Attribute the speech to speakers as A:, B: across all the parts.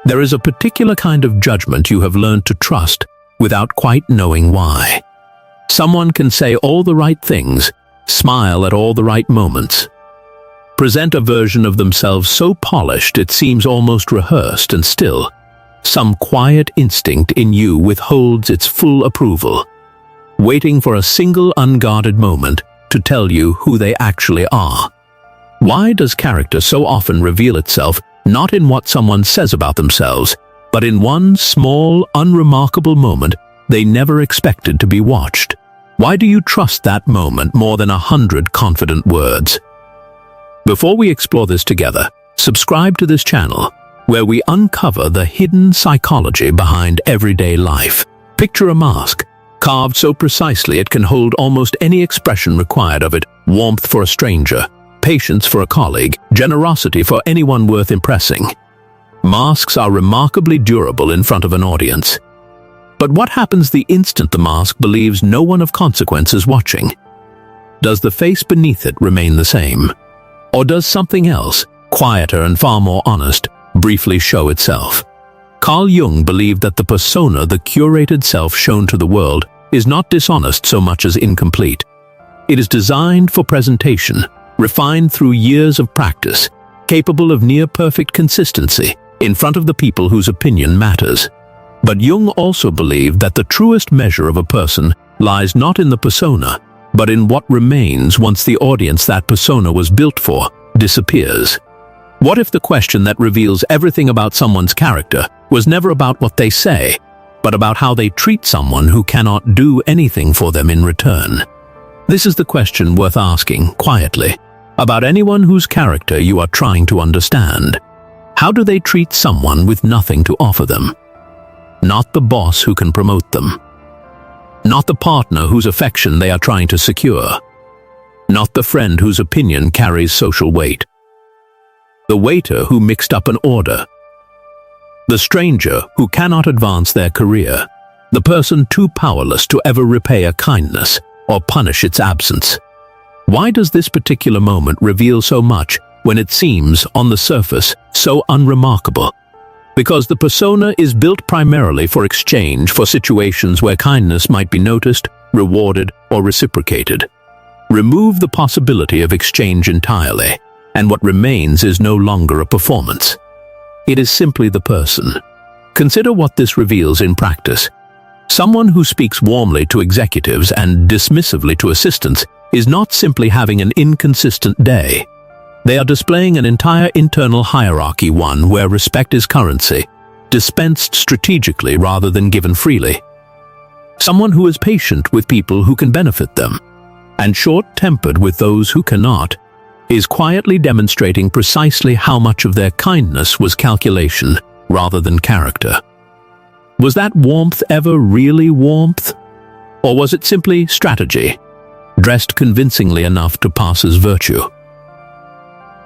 A: There is a particular kind of judgment you have learned to trust without quite knowing why. Someone can say all the right things, smile at all the right moments, present a version of themselves so polished it seems almost rehearsed, and still, some quiet instinct in you withholds its full approval, waiting for a single unguarded moment to tell you who they actually are. Why does character so often reveal itself not in what someone says about themselves, but in one small, unremarkable moment they never expected to be watched? Why do you trust that moment more than 100 confident words? Before we explore this together, subscribe to this channel, where we uncover the hidden psychology behind everyday life. Picture a mask, carved so precisely it can hold almost any expression required of it: warmth for a stranger, patience for a colleague, generosity for anyone worth impressing. Masks are remarkably durable in front of an audience. But what happens the instant the mask believes no one of consequence is watching? Does the face beneath it remain the same? Or does something else, quieter and far more honest, briefly show itself? Carl Jung believed that the persona, the curated self shown to the world, is not dishonest so much as incomplete. It is designed for presentation, refined through years of practice, capable of near-perfect consistency in front of the people whose opinion matters. But Jung also believed that the truest measure of a person lies not in the persona, but in what remains once the audience that persona was built for disappears. What if the question that reveals everything about someone's character was never about what they say, but about how they treat someone who cannot do anything for them in return? This is the question worth asking quietly about anyone whose character you are trying to understand. How do they treat someone with nothing to offer them? Not the boss who can promote them. Not the partner whose affection they are trying to secure. Not the friend whose opinion carries social weight. The waiter who mixed up an order. The stranger who cannot advance their career. The person too powerless to ever repay a kindness or punish its absence. Why does this particular moment reveal so much when it seems, on the surface, so unremarkable? Because the persona is built primarily for exchange, for situations where kindness might be noticed, rewarded, or reciprocated. Remove the possibility of exchange entirely, and what remains is no longer a performance. It is simply the person. Consider what this reveals in practice. Someone who speaks warmly to executives and dismissively to assistants is not simply having an inconsistent day. They are displaying an entire internal hierarchy, one where respect is currency, dispensed strategically rather than given freely. Someone who is patient with people who can benefit them, and short-tempered with those who cannot, is quietly demonstrating precisely how much of their kindness was calculation rather than character. Was that warmth ever really warmth? Or was it simply strategy, dressed convincingly enough to pass as virtue?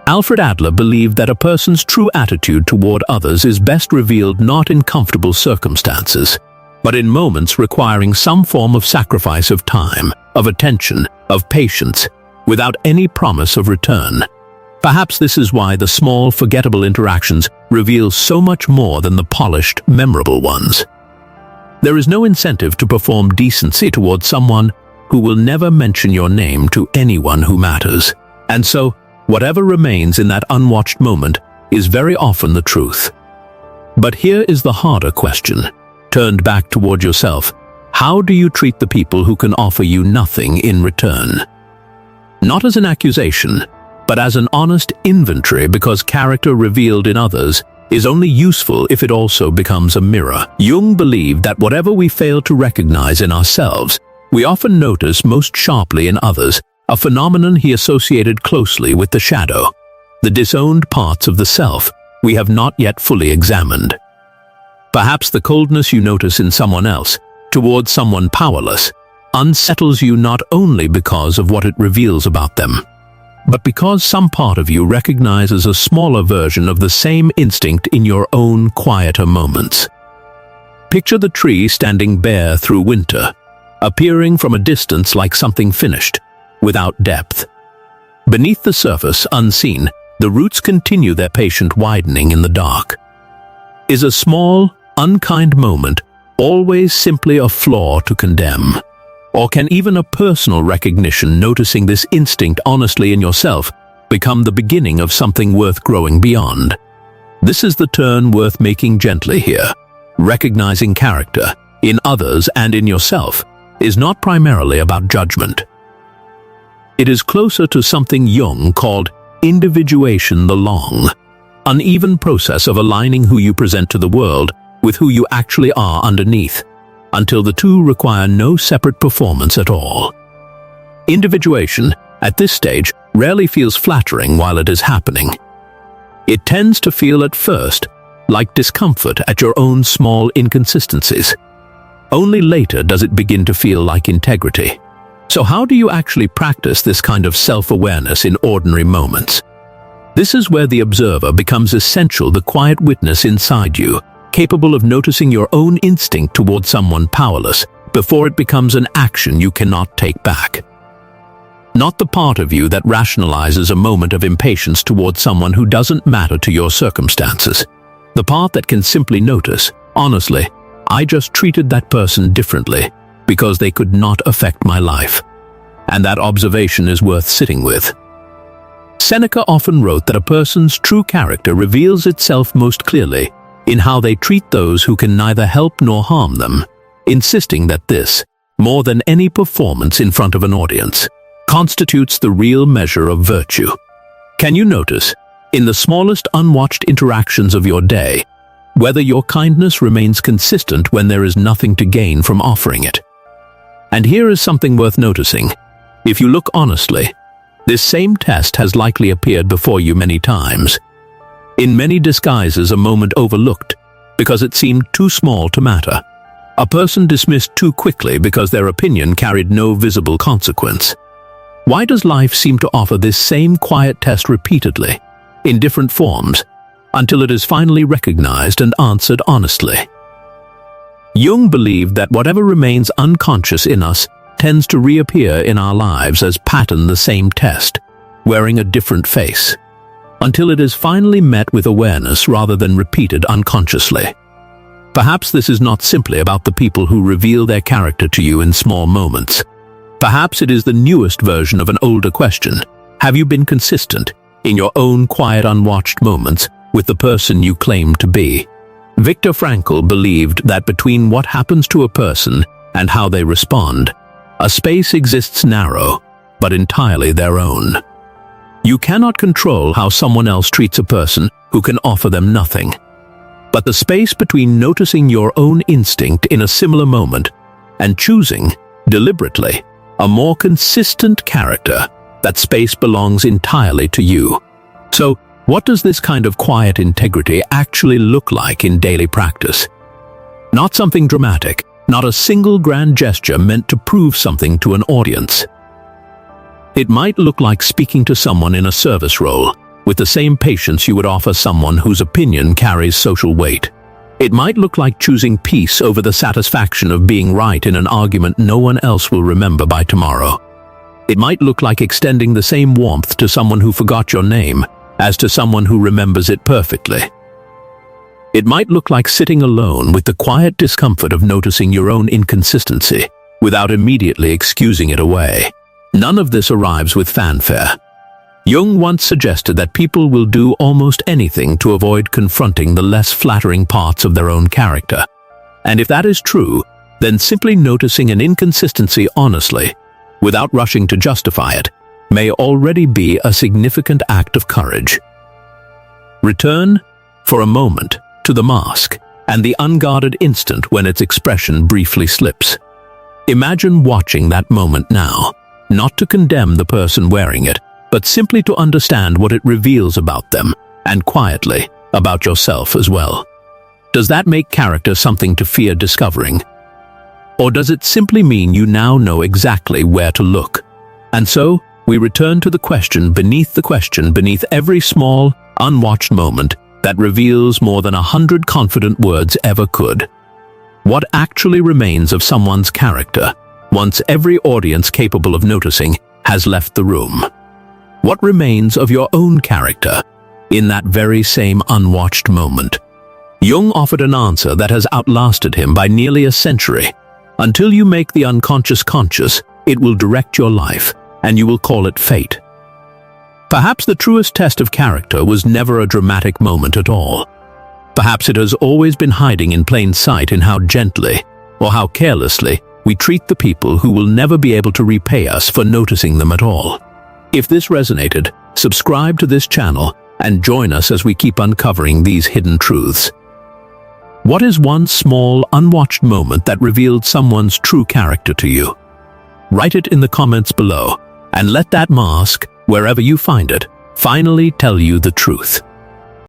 A: Alfred Adler believed that a person's true attitude toward others is best revealed not in comfortable circumstances, but in moments requiring some form of sacrifice of time, of attention, of patience, without any promise of return. Perhaps this is why the small, forgettable interactions reveal so much more than the polished, memorable ones. There is no incentive to perform decency towards someone who will never mention your name to anyone who matters. And so, whatever remains in that unwatched moment is very often the truth. But here is the harder question, turned back toward yourself. How do you treat the people who can offer you nothing in return? Not as an accusation, but as an honest inventory, because character revealed in others is only useful if it also becomes a mirror. Jung believed that whatever we fail to recognize in ourselves, we often notice most sharply in others, a phenomenon he associated closely with the shadow, the disowned parts of the self we have not yet fully examined. Perhaps the coldness you notice in someone else, towards someone powerless, unsettles you not only because of what it reveals about them, but because some part of you recognizes a smaller version of the same instinct in your own quieter moments. Picture the tree standing bare through winter, appearing from a distance like something finished, without depth. Beneath the surface, unseen, the roots continue their patient widening in the dark. Is a small, unkind moment always simply a flaw to condemn? Or can even a personal recognition, noticing this instinct honestly in yourself, become the beginning of something worth growing beyond? This is the turn worth making gently here. Recognizing character, in others and in yourself, is not primarily about judgment. It is closer to something Jung called individuation, the long, uneven process of aligning who you present to the world with who you actually are underneath, until the two require no separate performance at all. Individuation, at this stage, rarely feels flattering while it is happening. It tends to feel at first like discomfort at your own small inconsistencies. Only later does it begin to feel like integrity. So how do you actually practice this kind of self-awareness in ordinary moments? This is where the observer becomes essential, the quiet witness inside you, capable of noticing your own instinct toward someone powerless before it becomes an action you cannot take back. Not the part of you that rationalizes a moment of impatience toward someone who doesn't matter to your circumstances. The part that can simply notice, honestly, I just treated that person differently because they could not affect my life. And that observation is worth sitting with. Seneca often wrote that a person's true character reveals itself most clearly in how they treat those who can neither help nor harm them, insisting that this, more than any performance in front of an audience, constitutes the real measure of virtue. Can you notice, in the smallest unwatched interactions of your day, whether your kindness remains consistent when there is nothing to gain from offering it? And here is something worth noticing. If you look honestly, this same test has likely appeared before you many times. In many disguises, a moment overlooked because it seemed too small to matter. A person dismissed too quickly because their opinion carried no visible consequence. Why does life seem to offer this same quiet test repeatedly, in different forms, until it is finally recognized and answered honestly? Jung believed that whatever remains unconscious in us tends to reappear in our lives as pattern the same test, wearing a different face, until it is finally met with awareness rather than repeated unconsciously. Perhaps this is not simply about the people who reveal their character to you in small moments. Perhaps it is the newest version of an older question. Have you been consistent in your own quiet, unwatched moments with the person you claim to be? Viktor Frankl believed that between what happens to a person and how they respond, a space exists narrow, but entirely their own. You cannot control how someone else treats a person who can offer them nothing. But the space between noticing your own instinct in a similar moment and choosing, deliberately, a more consistent character, that space belongs entirely to you. So, what does this kind of quiet integrity actually look like in daily practice? Not something dramatic, not a single grand gesture meant to prove something to an audience. It might look like speaking to someone in a service role, with the same patience you would offer someone whose opinion carries social weight. It might look like choosing peace over the satisfaction of being right in an argument no one else will remember by tomorrow. It might look like extending the same warmth to someone who forgot your name as to someone who remembers it perfectly. It might look like sitting alone with the quiet discomfort of noticing your own inconsistency without immediately excusing it away. None of this arrives with fanfare. Jung once suggested that people will do almost anything to avoid confronting the less flattering parts of their own character. And if that is true, then simply noticing an inconsistency honestly, without rushing to justify it, may already be a significant act of courage. Return, for a moment, to the mask and the unguarded instant when its expression briefly slips. Imagine watching that moment now, not to condemn the person wearing it, but simply to understand what it reveals about them, and quietly, about yourself as well. Does that make character something to fear discovering? Or does it simply mean you now know exactly where to look? And so, we return to the question beneath every small, unwatched moment that reveals more than 100 confident words ever could. What actually remains of someone's character once every audience capable of noticing has left the room? What remains of your own character in that very same unwatched moment? Jung offered an answer that has outlasted him by nearly a century. Until you make the unconscious conscious, it will direct your life, and you will call it fate. Perhaps the truest test of character was never a dramatic moment at all. Perhaps it has always been hiding in plain sight in how gently, or how carelessly, we treat the people who will never be able to repay us for noticing them at all. If this resonated, subscribe to this channel and join us as we keep uncovering these hidden truths. What is one small, unwatched moment that revealed someone's true character to you? Write it in the comments below, and let that mask, wherever you find it, finally tell you the truth.